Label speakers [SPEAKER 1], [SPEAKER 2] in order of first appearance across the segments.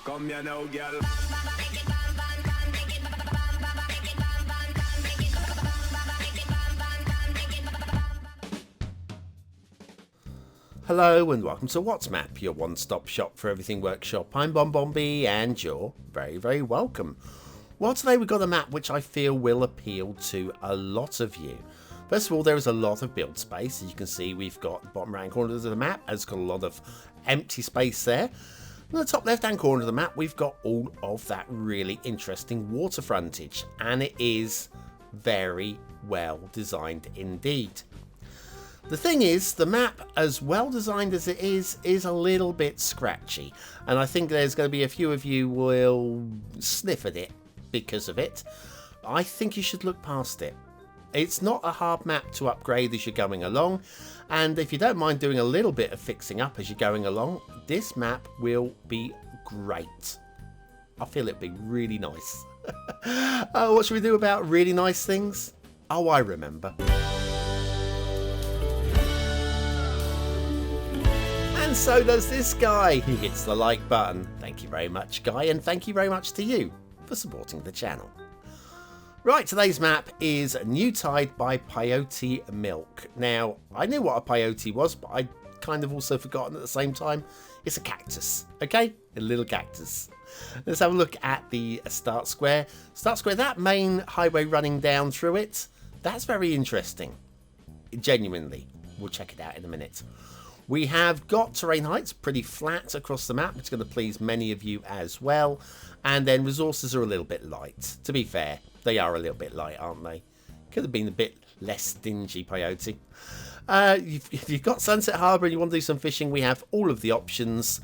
[SPEAKER 1] Come here now, girl.
[SPEAKER 2] Hello and welcome to What's Map, your one-stop shop for everything workshop. I'm BonBonB and you're very welcome. Well, today we've got a map which I feel will appeal to a lot of you. First of all, there is a lot of build space. As you can see, we've got the bottom right corner of the map has got a lot of empty space there. In the top left-hand corner of the map, we've got all of that really interesting water frontage, and it is very well designed indeed. The thing is, the map, as well designed as it is a little bit scratchy, and I think there's going to be a few of you will sniff at it because of it. I think you should look past it. It's not a hard map to upgrade as you're going along, and if you don't mind doing a little bit of fixing up as you're going along, this map will be great. I feel it'd be really nice. What should we do about really nice things? Oh, I remember. And so does this guy who hits the like button. Thank you very much, Guy, and thank you very much to you for supporting the channel. Right, today's map is New Tide by PeyoteMilk. Now, I knew what a peyote was, but I'd kind of also forgotten at the same time. It's a cactus, okay? A little cactus. Let's have a look at the start square. Start square, that main highway running down through it, that's very interesting. Genuinely. We'll check it out in a minute. We have got terrain heights pretty flat across the map, which is going to please many of you as well. And then resources are a little bit light. To be fair, they are a little bit light, aren't they? Could have been a bit less stingy, Peyote. If you've got Sunset Harbour and you want to do some fishing, we have all of the options.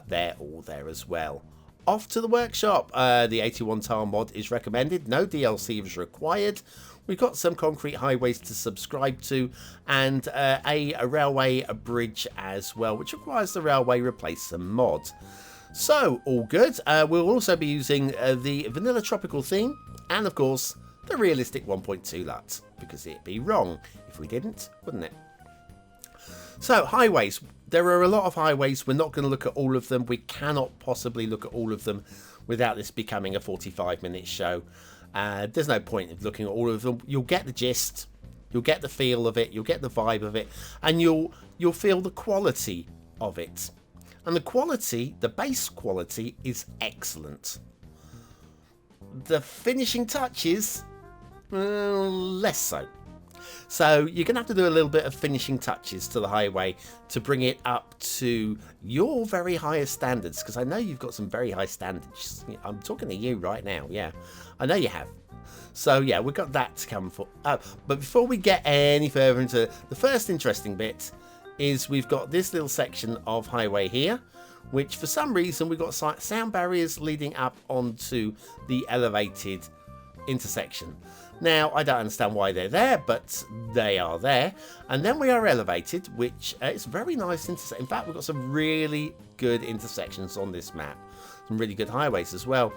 [SPEAKER 2] They're all there as well. Off to the workshop. The 81 tile mod is recommended. No DLC is required. We've got some concrete highways to subscribe to, and a railway, a bridge as well, which requires the railway replace some mod. So, all good. We'll also be using the vanilla tropical theme, and of course, the realistic 1.2 LUT, because it'd be wrong if we didn't, wouldn't it? So, highways. There are a lot of highways. We're not going to look at all of them. We cannot possibly look at all of them without this becoming a 45-minute show. There's no point of looking at all of them. You'll get the gist, you'll get the feel of it, you'll get the vibe of it, and you'll feel the quality of it. And the quality, the base quality, is excellent. The finishing touches, less so. So you're going to have to do a little bit of finishing touches to the highway to bring it up to your very highest standards, because I know you've got some very high standards. I'm talking to you right now, yeah. I know you have. So yeah, we've got that to come for. But before we get any further into the first interesting bit, is we've got this little section of highway here, which for some reason we've got sound barriers leading up onto the elevated intersection. Now, I don't understand why they're there, but they are there. And then we are elevated, which is very nice intersection. In fact, we've got some really good intersections on this map. Some really good highways as well.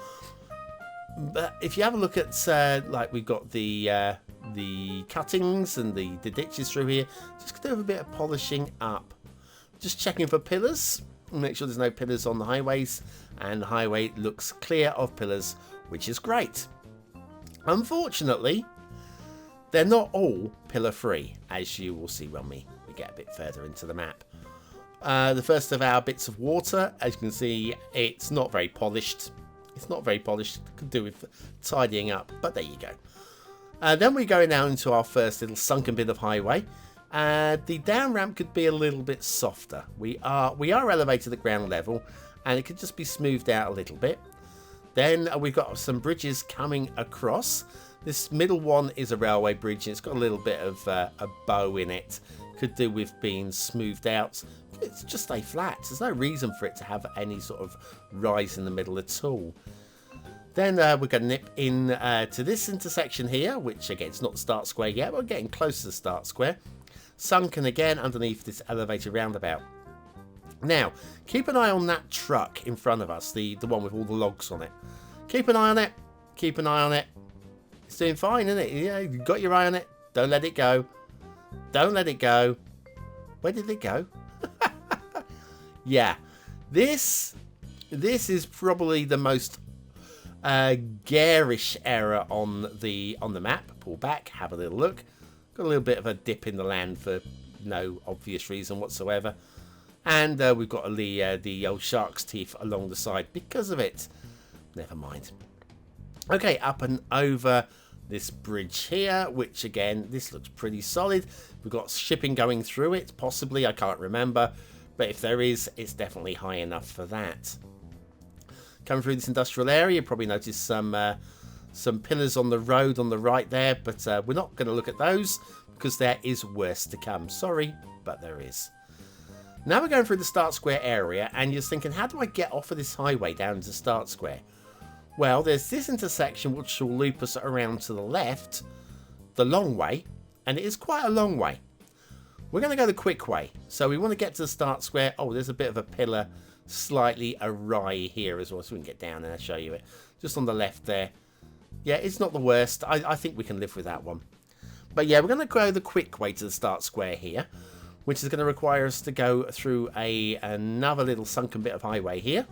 [SPEAKER 2] But if you have a look at, like, we've got the cuttings and the ditches through here, just do a bit of polishing up. Just checking for pillars. Make sure there's no pillars on the highways. And the highway looks clear of pillars, which is great. Unfortunately, they're not all pillar free, as you will see when we get a bit further into the map. The first of our bits of water, as you can see, it's not very polished. It's not very polished. Could do with tidying up, but there you go. Then we're going down into our first little sunken bit of highway. The down ramp could be a little bit softer. We are elevated at ground level, and it could just be smoothed out a little bit. Then we've got some bridges coming across. This middle one is a railway bridge. It's got a little bit of a bow in it. Could do with being smoothed out. It's just stay flat. There's no reason for it to have any sort of rise in the middle at all. Then we're going to nip in to this intersection here, which again, it's not the start square yet. We're getting close to the start square. Sunken again underneath this elevated roundabout. Now, keep an eye on that truck in front of us, the one with all the logs on it. Keep an eye on it. Keep an eye on it. It's doing fine, isn't it? Yeah, you've got your eye on it. Don't let it go. Don't let it go. Where did it go? Yeah, this This is probably the most garish area on the map. Pull back, have a little look. Got a little bit of a dip in the land for no obvious reason whatsoever. And we've got the old shark's teeth along the side because of it. Never mind. Okay, up and over this bridge here, which again, this looks pretty solid. We've got shipping going through it, possibly, I can't remember. But if there is, it's definitely high enough for that. Coming through this industrial area, you probably notice some pillars on the road on the right there, but we're not going to look at those because there is worse to come. Sorry, but there is. Now we're going through the Start Square area, and you're thinking, how do I get off of this highway down into Start Square? Well, there's this intersection which will loop us around to the left, the long way, and it is quite a long way. We're going to go the quick way, so we want to get to the Start Square. Oh, there's a bit of a pillar slightly awry here as well, so we can get down and I'll show you it. Just on the left there. Yeah, it's not the worst. I think we can live with that one. But yeah, we're going to go the quick way to the Start Square here, which is going to require us to go through another little sunken bit of highway here,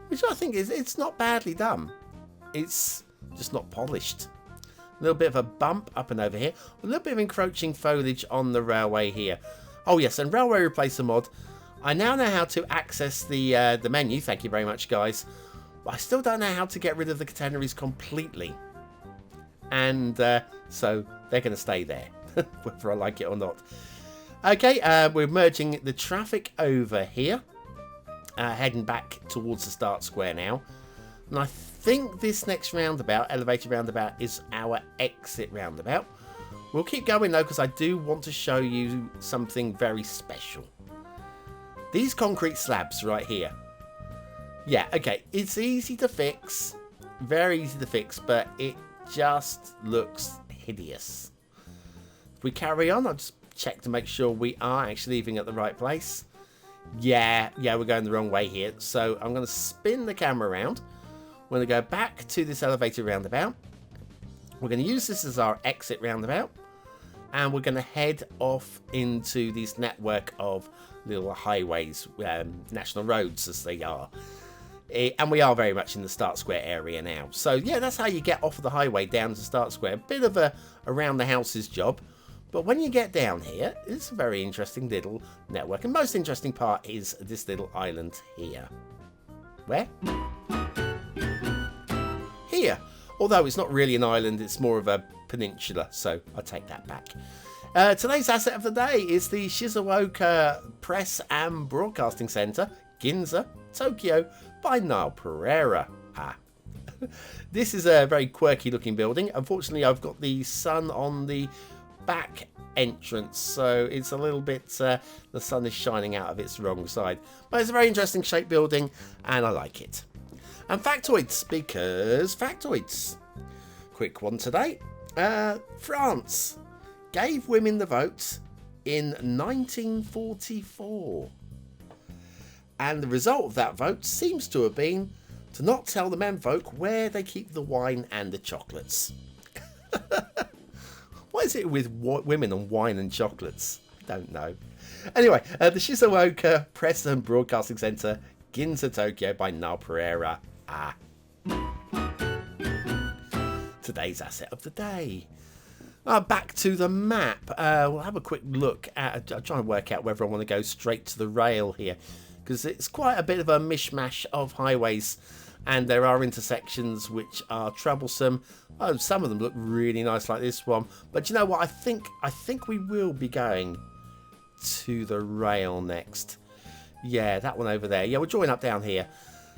[SPEAKER 2] which I think it's not badly done. It's just not polished. A little bit of a bump up and over here. A little bit of encroaching foliage on the railway here. Oh yes, and Railway Replacer mod. I now know how to access the menu. Thank you very much, guys. But I still don't know how to get rid of the catenaries completely. And so they're going to stay there, whether I like it or not. Okay, we're merging the traffic over here. Heading back towards the Start Square now. And I think this next roundabout, elevated roundabout, is our exit roundabout. We'll keep going though, because I do want to show you something very special. These concrete slabs right here. Yeah, okay, it's easy to fix. Very easy to fix, but it just looks hideous. If we carry on, I'll just check to make sure we are actually leaving at the right place. Yeah, we're going the wrong way here. So I'm going to spin the camera around. We're going to go back to this elevated roundabout. We're going to use this as our exit roundabout. And we're going to head off into this network of little highways, national roads as they are. And we are very much in the Start Square area now. So yeah, that's how you get off of the highway down to Start Square. A bit of a around the houses job. But when you get down here, it's a very interesting little network. And most interesting part is this little island here. Where? Here. Although it's not really an island, it's more of a peninsula. So I take that back. Today's asset of the day is the Shizuoka Press and Broadcasting Center, Ginza, Tokyo, by nilepereiraa. This is a very quirky looking building. Unfortunately, I've got the sun on the back entrance, so it's a little bit the sun is shining out of its wrong side, but it's a very interesting shaped building and I like it. And factoids, because factoids. Quick one today. France gave women the vote in 1944, and the result of that vote seems to have been to not tell the men folk where they keep the wine and the chocolates. What is it with women and wine and chocolates? I don't know. Anyway, the Shizuoka Press and Broadcasting Center, Ginza, Tokyo, by nilepereiraa. Today's asset of the day. Back to the map. We'll have a quick look at. I'll try and work out whether I want to go straight to the rail here, because it's quite a bit of a mishmash of highways. And there are intersections which are troublesome. Oh, some of them look really nice like this one. But you know what? I think we will be going to the rail next. Yeah, that one over there. Yeah, we'll join up down here.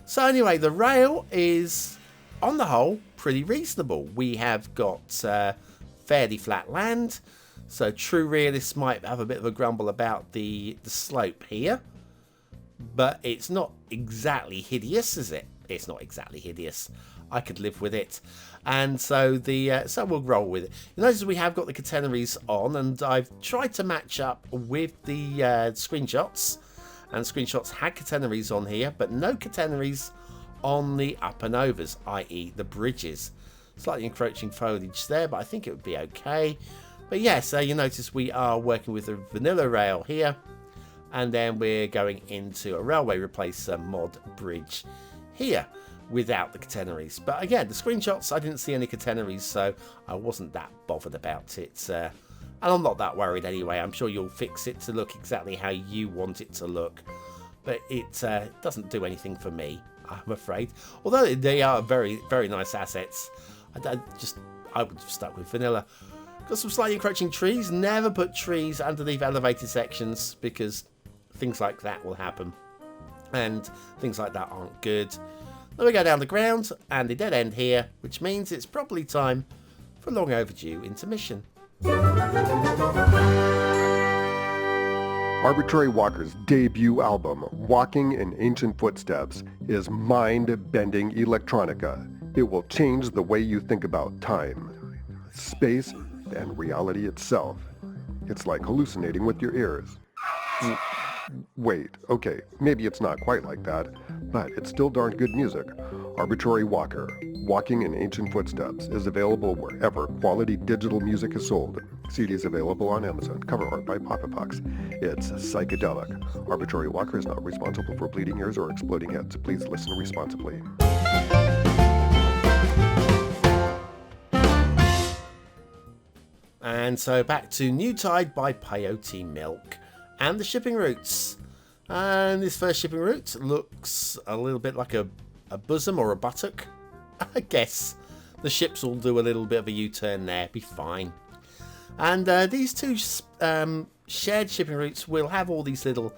[SPEAKER 2] So anyway, the rail is, on the whole, pretty reasonable. We have got fairly flat land. So true realists might have a bit of a grumble about the slope here. But it's not exactly hideous, is it? It's not exactly hideous. I could live with it. And so so we'll roll with it. You notice we have got the catenaries on, and I've tried to match up with the screenshots. And screenshots had catenaries on here, but no catenaries on the up and overs, i.e. the bridges. Slightly encroaching foliage there, but I think it would be okay. But yeah, so you notice we are working with a vanilla rail here. And then we're going into a railway replacer mod bridge here without the catenaries. But again, the screenshots, I didn't see any catenaries, so I wasn't that bothered about it. And I'm not that worried anyway. I'm sure you'll fix it to look exactly how you want it to look. But it doesn't do anything for me, I'm afraid. Although they are very, very nice assets. I would have stuck with vanilla. Got some slightly encroaching trees. Never put trees underneath elevated sections because things like that will happen. And things like that aren't good. Then we go down the ground and the dead end here, which means it's probably time for long overdue intermission.
[SPEAKER 1] Arbitrary Walker's debut album, Walking in Ancient Footsteps, is mind-bending electronica. It will change the way you think about time, space, and reality itself. It's like hallucinating with your ears. Wait, okay, maybe it's not quite like that, but it's still darn good music. Arbitrary Walker, Walking in Ancient Footsteps, is available wherever quality digital music is sold. CD is available on Amazon. Cover art by Papa Fox. It's psychedelic. Arbitrary Walker is not responsible for bleeding ears or exploding heads. Please listen responsibly.
[SPEAKER 2] And so back to New Tide by PeyoteMilk and the shipping routes. And this first shipping route looks a little bit like a bosom or a buttock. I guess the ships will do a little bit of a U-turn there, be fine. And these two shared shipping routes will have all these little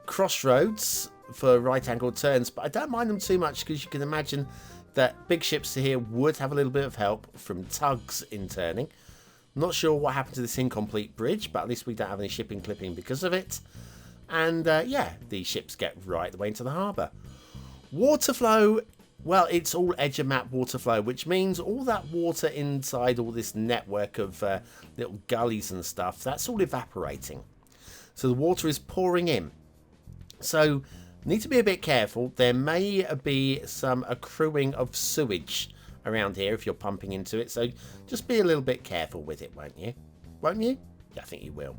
[SPEAKER 2] crossroads for right-angled turns, but I don't mind them too much because you can imagine that big ships here would have a little bit of help from tugs in turning. Not sure what happened to this incomplete bridge, but at least we don't have any shipping clipping because of it. And yeah, the ships get right the way into the harbour. Water flow, well, it's all edge of map water flow, which means all that water inside all this network of little gullies and stuff, that's all evaporating. So the water is pouring in. So need to be a bit careful. There may be some accruing of sewage around here if you're pumping into it, so just be a little bit careful with it, won't you? Won't you? Yeah, I think you will.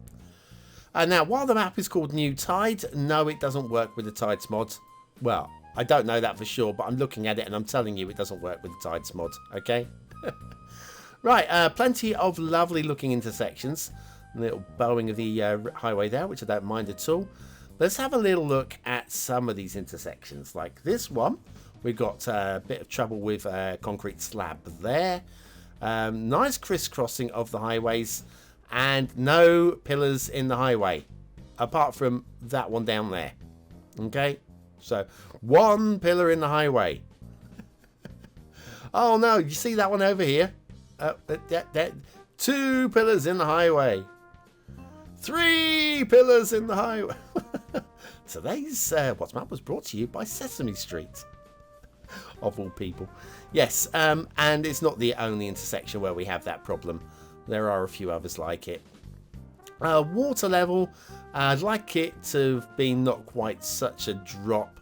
[SPEAKER 2] Now, while the map is called New Tide, no, it doesn't work with the Tides mod. Well, I don't know that for sure, but I'm looking at it and I'm telling you it doesn't work with the Tides mod, okay? Right, plenty of lovely looking intersections. A little bowing of the highway there, which I don't mind at all. Let's have a little look at some of these intersections, like this one. We've got a bit of trouble with a concrete slab there. Nice crisscrossing of the highways. And no pillars in the highway. Apart from that one down there. Okay? So, one pillar in the highway. Oh no, you see that one over here? Two pillars in the highway. 3 pillars in the highway. Today's What's Map was brought to you by Sesame Street. Of all people. Yes, and it's not the only intersection where we have that problem. There are a few others like it. Water level, I'd like it to have been not quite such a drop.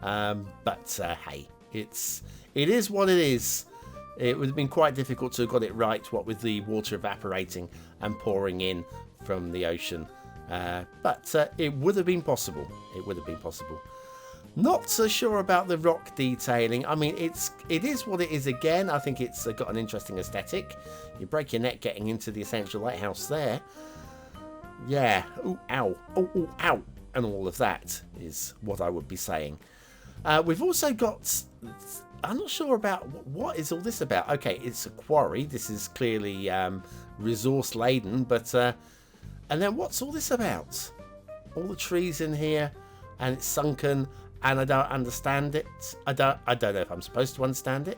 [SPEAKER 2] But hey, it is what it is. It would have been quite difficult to have got it right, what with the water evaporating and pouring in from the ocean. But it would have been possible. It would have been possible. Not so sure about the rock detailing. I mean, it is what it is again. I think it's got an interesting aesthetic. You break your neck getting into the essential lighthouse there. Yeah. Ooh, ow. Oh, ooh, ow. And all of that is what I would be saying. We've also got... I'm not sure about... What is all this about? Okay, it's a quarry. This is clearly resource laden. But... and then what's all this about? All the trees in here. And it's sunken... And I don't understand it. I don't know if I'm supposed to understand it.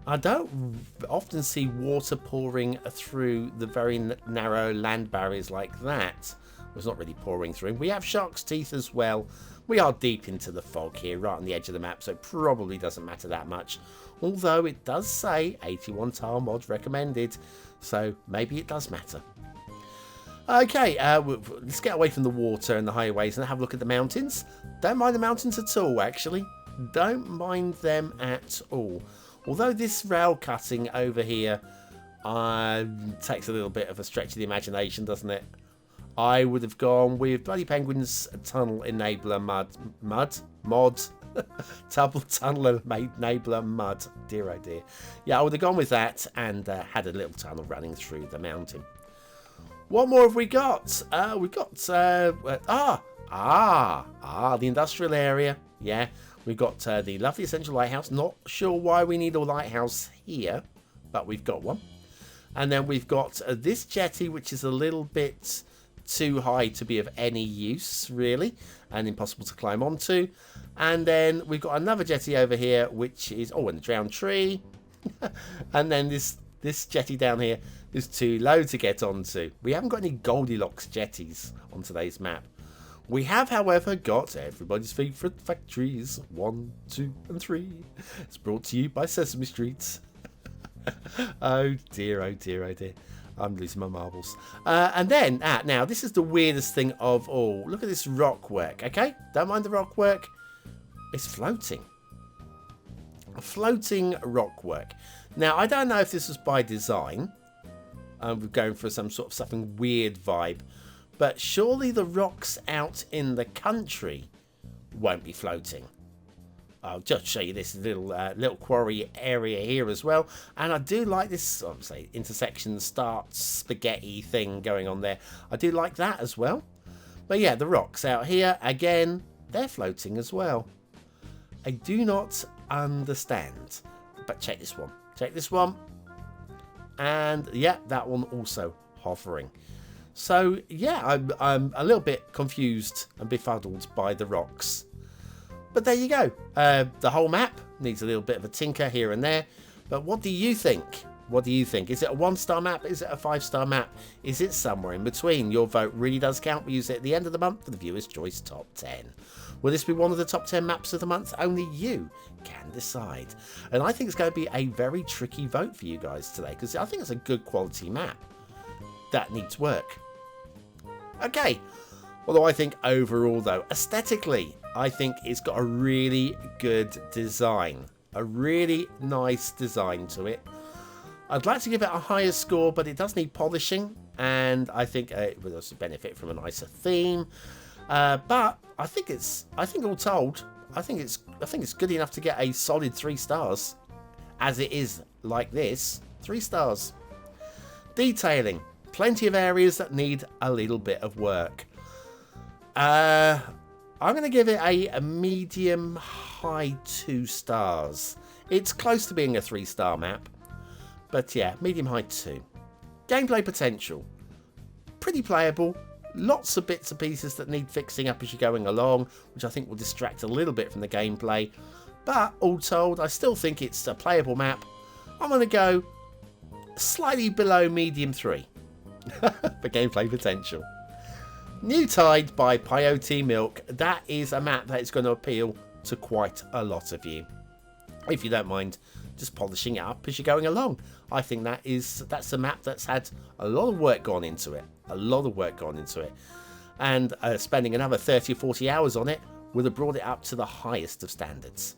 [SPEAKER 2] I don't often see water pouring through the very narrow land barriers like that. It's not really pouring through. We have shark's teeth as well. We are deep into the fog here, right on the edge of the map, so it probably doesn't matter that much. Although it does say 81 tile mod recommended, so maybe it does matter. Okay, let's get away from the water and the highways and have a look at the mountains. Don't mind the mountains at all, actually. Don't mind them at all. Although this rail cutting over here takes a little bit of a stretch of the imagination, doesn't it? I would have gone with Bloody Penguin's Tunnel Enabler mod. Double tunnel made enabler mud. Dear oh dear. Yeah, I would have gone with that and had a little tunnel running through the mountain. What more have we got? We've got the industrial area. Yeah, we've got the lovely essential lighthouse. Not sure why we need a lighthouse here, but we've got one. And then we've got this jetty, which is a little bit too high to be of any use, really, and impossible to climb onto. And then we've got another jetty over here, which is, and a drowned tree. And then this jetty down here is too low to get onto. We haven't got any Goldilocks jetties on today's map. We have, however, got everybody's favourite factories, 1, 2, and 3. It's brought to you by Sesame Street. Oh dear, oh dear, oh dear. I'm losing my marbles. And then, now, this is the weirdest thing of all. Look at this rock work, okay? Don't mind the rock work. It's floating. Floating rock work. Now, I don't know if this was by design. We're going for some sort of something weird vibe. But surely the rocks out in the country won't be floating. I'll just show you this little quarry area here as well. And I do like this, obviously, intersection start spaghetti thing going on there. I do like that as well. But yeah, the rocks out here, again, they're floating as well. I do not understand. But check this one. Check this one. And yeah, that one also hovering. So yeah, I'm a little bit confused and befuddled by the rocks. But there you go. The whole map needs a little bit of a tinker here and there. But what do you think? What do you think? Is it a 1-star map? Is it a 5-star map? Is it somewhere in between? Your vote really does count. We use it at the end of the month for the Viewer's Choice Top 10. Will this be one of the top 10 maps of the month? Only you can decide. And I think it's going to be a very tricky vote for you guys today, because I think it's a good quality map that needs work. Okay. Although I think overall, though, aesthetically, I think it's got a really good design. A really nice design to it. I'd like to give it a higher score, but it does need polishing. And I think it would also benefit from a nicer theme. But I think all told, I think it's good enough to get a solid 3 stars. As it is like this. 3 stars. Detailing. Plenty of areas that need a little bit of work. I'm going to give it a medium high 2 stars. It's close to being a 3-star map. But yeah, medium high 2. Gameplay potential. Pretty playable. Lots of bits and pieces that need fixing up as you're going along, which I think will distract a little bit from the gameplay. But all told, I still think it's a playable map. I'm going to go slightly below medium 3 for gameplay potential. New Tide by PeyoteMilk. That is a map that is going to appeal to quite a lot of you. If you don't mind just polishing it up as you're going along. I think that's a map that's had a lot of work gone into it. A lot of work gone into it. And spending another 30 or 40 hours on it would have brought it up to the highest of standards.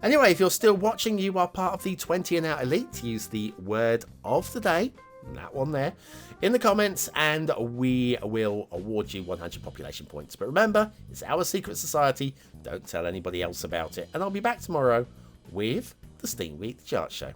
[SPEAKER 2] Anyway, if you're still watching, you are part of the 20 and out elite. Use the word of the day, that one there, in the comments, and we will award you 100 population points. But remember, it's our secret society. Don't tell anybody else about it. And I'll be back tomorrow with the Steam Week Chart Show.